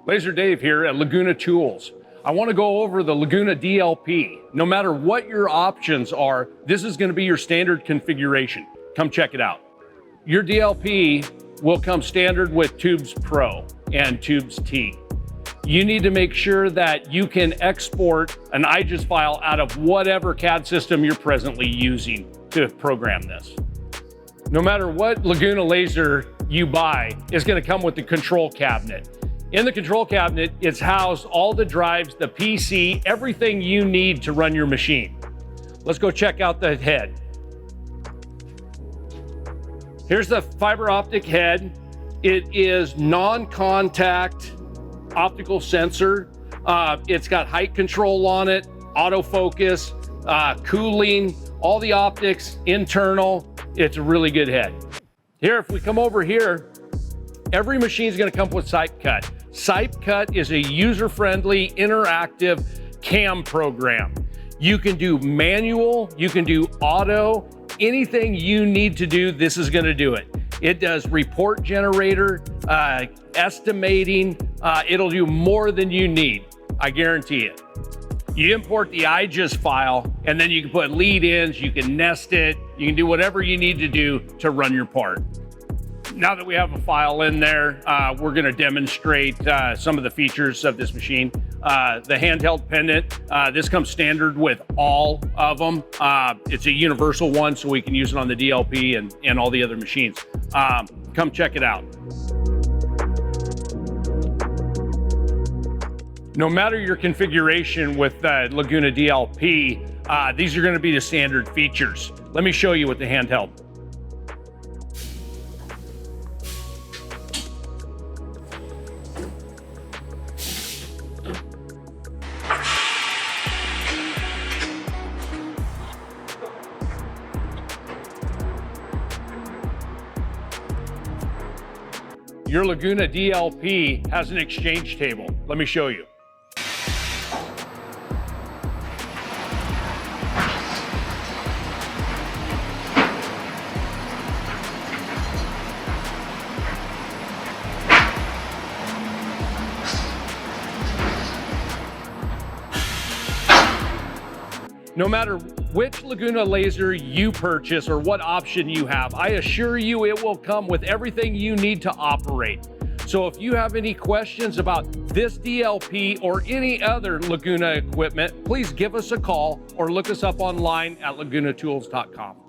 Laser Dave here at Laguna Tools. I want to go over the Laguna DLP. No matter what your options are, this is going to be your standard configuration. Come check it out. Your DLP will come standard with Tubes Pro and Tubes T. You need to make sure that you can export an IGES file out of whatever CAD system you're presently using to program this. No matter what Laguna laser you buy, it's going to come with the control cabinet. In the control cabinet, it's housed all the drives, the PC, everything you need to run your machine. Let's go check out the head. Here's the fiber optic head. It is non-contact optical sensor. It's got height control on it, autofocus, cooling, all the optics, internal. It's a really good head. Here, if we come over here, every machine is going to come with SipeCut. SipeCut is a user-friendly, interactive CAM program. You can do manual, you can do auto, anything you need to do, this is going to do it. It does report generator, estimating, it'll do more than you need, I guarantee it. You import the IGES file, and then you can put lead-ins, you can nest it, you can do whatever you need to do to run your part. Now that we have a file in there, we're going to demonstrate some of the features of this machine. The handheld pendant, this comes standard with all of them. It's a universal one, so we can use it on the DLP and all the other machines. Come check it out. No matter your configuration with Laguna DLP, these are going to be the standard features. Let me show you with the handheld. Your Laguna DLP has an exchange table. Let me show you. No matter which Laguna laser you purchase or what option you have, I assure you it will come with everything you need to operate. So if you have any questions about this DLP or any other Laguna equipment, please give us a call or look us up online at lagunatools.com.